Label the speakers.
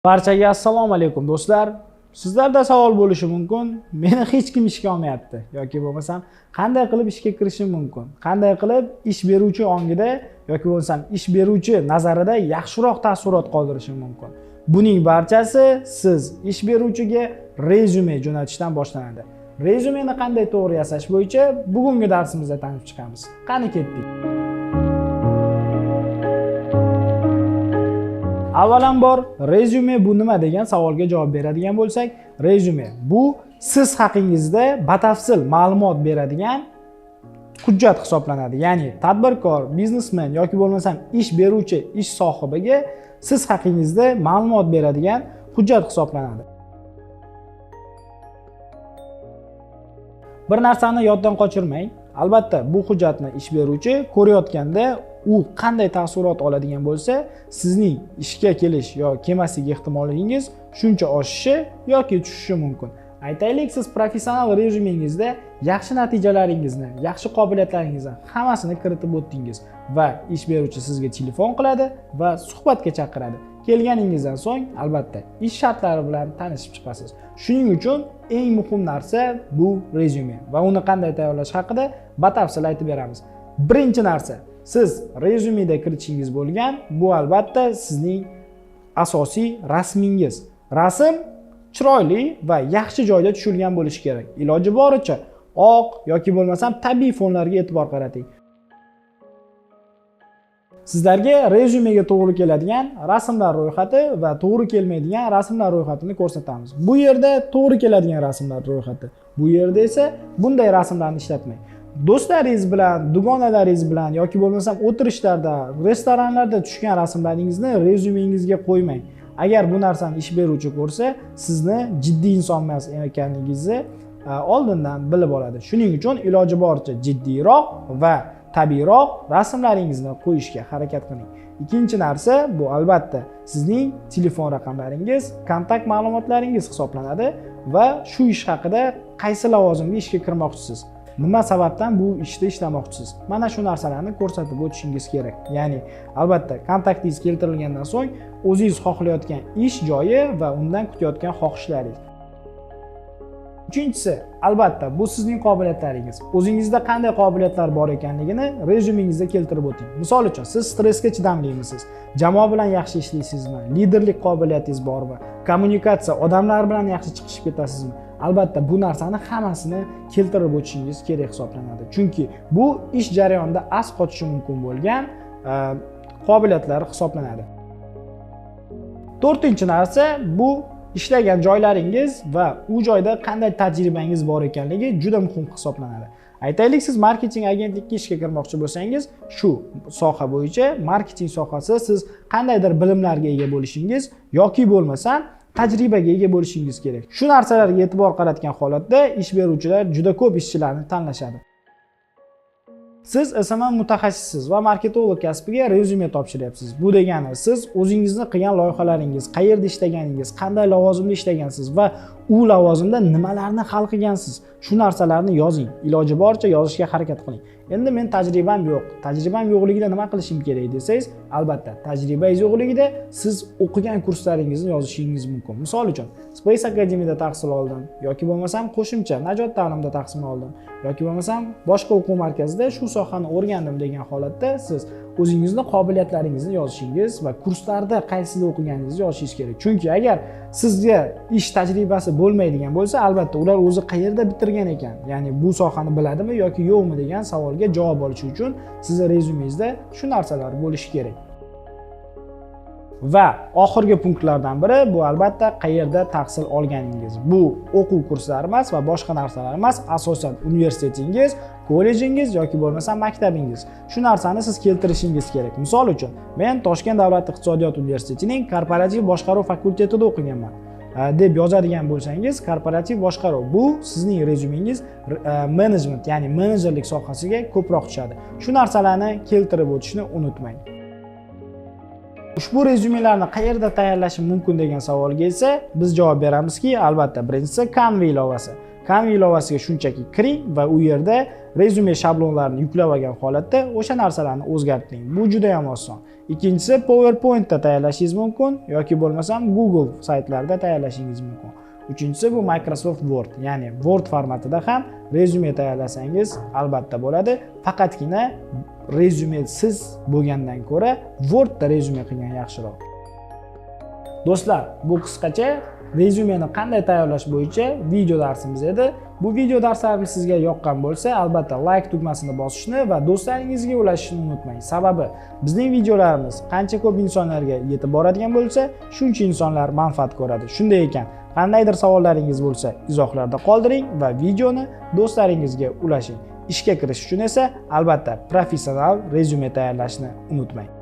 Speaker 1: Barchaga assalomu alaykum do'stlar. Sizlarda savol bo'lishi mumkin. Meni hech kim ishga olmayapti yoki bo'lmasam qanday qilib ishga kirishim mumkin? Qanday qilib ish beruvchi ongida yoki bo'lmasam ish beruvchi nazarida yaxshiroq taassurot qoldirishim mumkin? Buning barchasi siz ish beruvchiga rezyume jo'natishdan boshlanadi. Rezyumeni qanday to'g'ri yasash bo'yicha bugungi darsimizda tanishib chiqamiz. Qani ketdik. Avvalambor rezyume bu nima degan savolga javob beradigan bo'lsak, rezyume bu siz haqingizda batafsil ma'lumot beradigan hujjat hisoblanadi. Ya'ni tadbirkor, biznesmen yoki bo'lmasam ish beruvchi ish sohibiga siz haqingizda ma'lumot beradigan hujjat hisoblanadi. Bir narsani yoddan qochirmang. Albatta, bu hujjatni ish beruvchi ko'rayotganda u qanday taassurot oladigan bo'lsa, sizning ishga kelish yo kelmaslik ehtimolingiz shuncha oshishi yoki tushishi mumkin. Aytaylik, siz professional rezyumengizda yaxshi natijalaringizni, yaxshi qobiliyatlaringizni hammasini kiritib o'tdingiz va ish beruvchi sizga telefon qiladi va suhbatga chaqiradi. Kelganingizdan so'ng albatta ish shartlari bilan tanishib chiqasiz. Shuning uchun eng muhim narsa bu rezyume va uni qanday tayyorlash haqida batafsil aytib beramiz. Birinchi narsa, siz rezyumeda kiritishingiz bo'lgan bu albatta sizning asosiy rasmingiz. Rasm chiroyli va yaxshi joyda tushilgan bo'lishi kerak. Iloji boricha oq yoki bo'lmasam tabiiy fonlarga e'tibor qarating. Sizlarga rezyumega to'g'ri keladigan rasmlar ro'yxati va to'g'ri kelmaydigan rasmlar ro'yxatini ko'rsatamiz. Bu yerda to'g'ri keladigan rasmlar ro'yxati. Bu yerda esa bunday rasmlarni ishlatmang. Do'stlaringiz bilan, dugonalaringiz bilan yoki bo'lmasam o'tirishlarda, restoranlarda tushgan rasmlaringizni rezyumengizga qo'ymang. Agar bu narsani ish beruvchi ko'rsa, sizni jiddiy inson emas ekanligingizni oldindan bilib oladi. Shuning uchun iloji boricha jiddiyroq va tabiiyroq rasmlaringizni qo'yishga harakat qiling. Ikkinchi narsa bu albatta sizning telefon raqamlaringiz, kontakt ma'lumotlaringiz hisoblanadi va shu ish haqida qaysi lavozimga ishga kirmoqchisiz? Nima sababdan bu ishda ishlamoqchisiz? Mana shu narsalarni ko'rsatib o'tishingiz kerak. Ya'ni albatta kontaktingiz keltirilgandan so'ng o'zingiz xohlayotgan ish joyi va undan kutayotgan xohishlaringiz. Uchinchisi, albatta bu sizning qobiliyatlaringiz. O'zingizda qanday qobiliyatlar bor ekanligini rezyumengizda keltirib o'ting. Misol uchun, siz stressga chidamlimisiz? Jamoa bilan yaxshi ishlaysizmi? Liderlik qobiliyatingiz bormi? Kommunikatsiya, odamlar bilan yaxshi chiqishib ketasizmi? Albatta bu narsani hammasini keltirib o'tishingiz kerak hisoblanadi. Chunki bu ish jarayonida as qotishi mumkin bo'lgan qobiliyatlar hisoblanadi. To'rtinchi narsa bu ishlagan joylaringiz va u joyda qanday tajribangiz bor ekanligi juda muhim hisoblanadi. Aytaylik, siz marketing agentlikka ishga kirmoqchi bo'lsangiz, shu soha bo'yicha marketing sohasi siz qandaydir bilimlarga ega bo'lishingiz yoki bo'lmasa tajribaga ega bo'lishingiz kerak. Shu narsalarga e'tibor qaratgan holatda ish beruvchilar juda ko'p ishchilarni tanlashadi. Siz SMM mutaxassisiz va marketolog kasbiga rezyume topshiryapsiz. Bu degani siz o'zingizni qilgan loyihalaringiz, qayerda ishlaganingiz, qanday lavozimda ishlagansiz va u lavozimda nimalarni hal qilgansiz, shu narsalarni yozing. Iloji boricha yozishga harakat qiling. Endi men tajribam yo'q. Tajribam yo'qligida nima qilishim kerak desangiz, albatta tajribangiz yo'qligida siz o'qigan kurslaringizni yozishingiz mumkin. Misol uchun, Space Academy'da tahsil oldim yoki bo'lmasam qo'shimcha Najot ta'limda tahsil oldim yoki bo'lmasam boshqa o'quv markazida shu sohani o'rgandim degan holatda siz o'zingizni qobiliyatlaringizni yozishingiz va kurslarda qaysida o'qiganingizni yozishingiz kerak. Chunki agar sizga ish tajribasi bo'lmaydigan bo'lsa, albatta ular o'zi qayerda bitirgan ekan, ya'ni bu sohani biladimi yoki yo'qmi degan savolga javob olish uchun sizning rezyumengizda shu narsalar bo'lishi kerak. Va oxirgi punktlardan biri bu albatta qayerda tahsil olganingiz. Bu o'quv kurslari emas va boshqa narsalar emas, asosan universitetingiz, kollejingiz yoki bo'lmasa maktabingiz. Shu narsani siz keltirishingiz kerak. Misol uchun, men Toshkent davlat iqtisodiyot universitetining korporativ boshqaruv fakultetida o'qiganman deb yozadigan bo'lsangiz, korporativ boshqaruv bu sizning rezyumengiz management, ya'ni menejerlik sohasiga ko'proq tushadi. Shu narsalarni keltirib o'tishni unutmang. ushbu rezyumelarni qayerda tayyorlashim mumkin degan savolga esa biz javob beramizki, albatta birinchisi Canva ilovasi. Canva ilovasiga shunchaki kiring va u yerda rezyume shablonlarini yuklab olgan holatda o'sha narsalarni o'zgartiring. Bu juda ham oson. Ikkinchisi PowerPointda tayyorlashingiz mumkin yoki bo'lmasam Google saytlarida tayyorlashingiz mumkin. Uchinchisi bu Microsoft Word, ya'ni Word formatida ham rezyume tayyorlasangiz albatta bo'ladi. Faqatgina rezyume siz bo'lgandan ko'ra Wordda rezyume qilgan yaxshiroq. Do'stlar, bu qisqacha rezyumeni qanday tayyorlash bo'yicha video darsimiz edi. Bu video darslarimiz sizga yoqqan bo'lsa, albatta like tugmasini bosishni va do'stlaringizga ulashishni unutmang. Sababi bizning videolarimiz qancha ko'p insonlarga yetib boradigan bo'lsa, shuncha insonlar manfaat ko'radi. Shunday ekan, qandaydir savollaringiz bo'lsa, izohlarda qoldiring va videoni do'stlaringizga ulashing. Ishga kirish uchun esa albatta professional rezyume tayyorlashni unutmang.